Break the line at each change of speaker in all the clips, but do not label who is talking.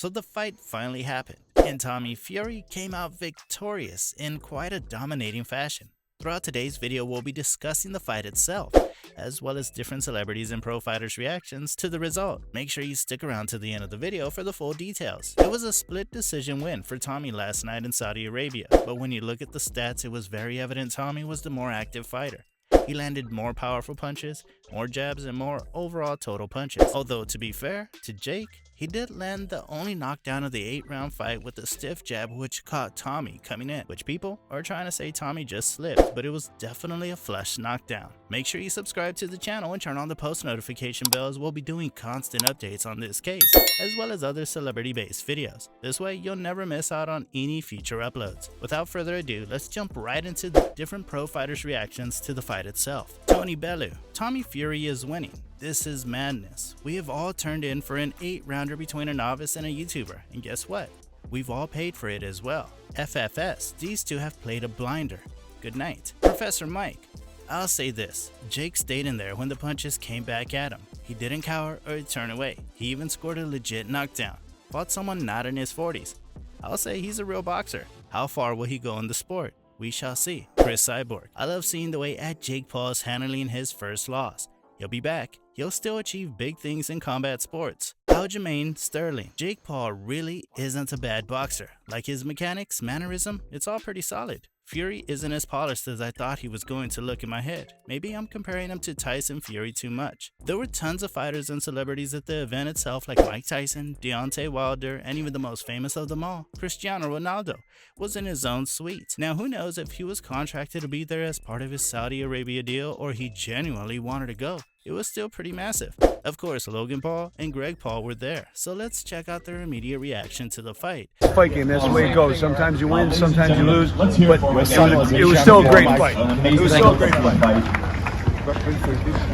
So the fight finally happened, and Tommy Fury came out victorious in quite a dominating fashion. Throughout today's video, we'll be discussing the fight itself, as well as different celebrities and pro fighters' reactions to the result. Make sure you stick around to the end of the video for the full details. It was a split decision win for Tommy last night in Saudi Arabia, but when you look at the stats, it was very evident Tommy was the more active fighter. He landed more powerful punches, more jabs, and more overall total punches. Although, to be fair to Jake, he did land the only knockdown of the 8-round fight with a stiff jab which caught Tommy coming in, which people are trying to say Tommy just slipped, but it was definitely a flush knockdown. Make sure you subscribe to the channel and turn on the post notification bell, as we'll be doing constant updates on this case, as well as other celebrity-based videos. This way, you'll never miss out on any future uploads. Without further ado, let's jump right into the different pro fighters' reactions to the fight itself. Tony Bellew. Tommy Fury is winning. This is madness. We have all turned in for an 8-rounder between a novice and a YouTuber, and guess what? We've all paid for it as well. FFS, these two have played a blinder. Good night. Professor Mike. I'll say this, Jake stayed in there when the punches came back at him. He didn't cower or turn away. He even scored a legit knockdown. Fought someone not in his 40s. I'll say he's a real boxer. How far will he go in the sport? We shall see. Chris Cyborg. I love seeing the way Jake Paul is handling his first loss. He'll be back. He'll still achieve big things in combat sports. Aljamain Sterling. Jake Paul really isn't a bad boxer. Like his mechanics, mannerism, it's all pretty solid. Fury isn't as polished as I thought he was going to look in my head. Maybe I'm comparing him to Tyson Fury too much. There were tons of fighters and celebrities at the event itself, like Mike Tyson, Deontay Wilder, and even the most famous of them all, Cristiano Ronaldo, was in his own suite. Now who knows if he was contracted to be there as part of his Saudi Arabia deal or he genuinely wanted to go. It was still pretty massive. Of course, Logan Paul and Greg Paul were there, so let's check out their immediate reaction to the fight.
Fight game, that's the way it goes. Sometimes you win, sometimes you lose, but it was still a great fight. It was still a great fight.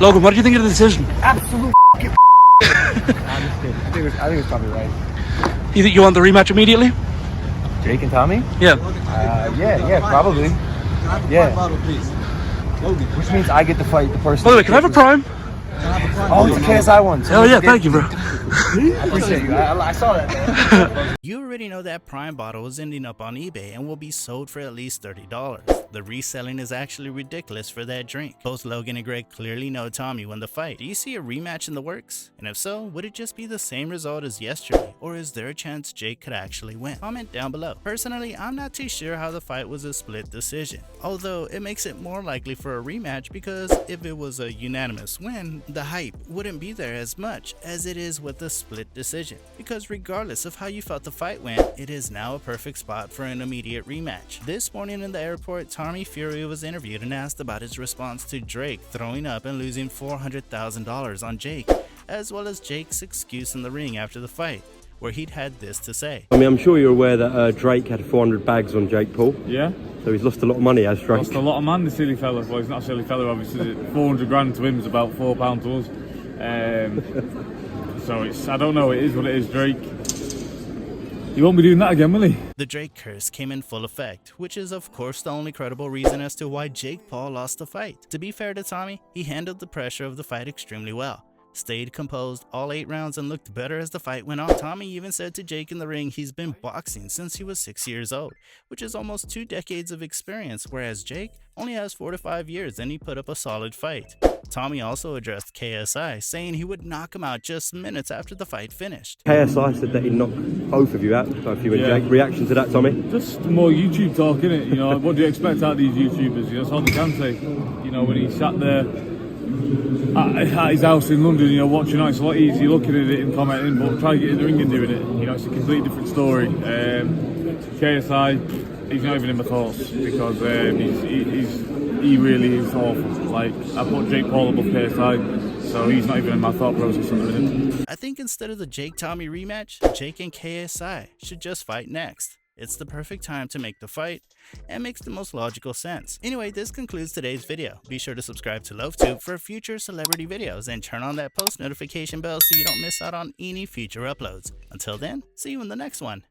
Logan, what did you think of the decision?
Absolute I think it's probably right.
You think you want the rematch immediately?
Jake and Tommy?
Yeah.
Yeah, probably. Yeah. Which means I get to fight the person.
By the way, can I have a prime?
Oh, it's a KSI one.
Oh yeah, thank you, bro.
I appreciate you. I saw that.
You already know that Prime bottle is ending up on eBay and will be sold for at least $30. The reselling is actually ridiculous for that drink. Both Logan and Greg clearly know Tommy won the fight. Do you see a rematch in the works? And if so, would it just be the same result as yesterday? Or is there a chance Jake could actually win? Comment down below. Personally, I'm not too sure how the fight was a split decision. Although it makes it more likely for a rematch, because if it was a unanimous win, the hype wouldn't be there as much as it is with a split decision. Because regardless of how you felt the fight went, it is now a perfect spot for an immediate rematch. This morning in the airport, Tommy Fury was interviewed and asked about his response to Drake throwing up and losing $400,000 on Jake, as well as Jake's excuse in the ring after the fight, where he'd had this to say.
I mean, I'm sure you're aware that Drake had 400 bags on Jake Paul.
Yeah.
So he's lost a lot of money, as Drake.
Lost a lot of money, the silly fella. Well, he's not a silly fella, obviously. 400 grand to him is about £4 to us. So it's, I don't know, it is what it is, Drake. He won't be doing that again, will he?
The Drake curse came in full effect, which is of course the only credible reason as to why Jake Paul lost the fight. To be fair to Tommy, he handled the pressure of the fight extremely well. Stayed composed all 8 rounds and looked better as the fight went on. Tommy even said to Jake in the ring he's been boxing since he was 6 years old, which is almost 2 decades of experience, whereas Jake only has 4 to 5 years and he put up a solid fight. Tommy also addressed KSI, saying he would knock him out just minutes after the fight finished.
KSI said that he'd knock both of you out, both you and Jake. Reaction to that, Tommy?
Just more YouTube talk, innit? You know, what do you expect out of these YouTubers? You know, that's all they can say. You know, when he sat there at his house in London, you know, watching it, it's a lot easier looking at it and commenting, but try to get in the ring and doing it. You know, it's a completely different story. KSI, he's not even in my thoughts, because he really is awful. Like, I put Jake Paul above KSI, so he's not even in my thought process at the minute.
I think instead of the Jake-Tommy rematch, Jake and KSI should just fight next. It's the perfect time to make the fight, and makes the most logical sense. Anyway, this concludes today's video. Be sure to subscribe to Loaf for future celebrity videos, and turn on that post notification bell so you don't miss out on any future uploads. Until then, see you in the next one.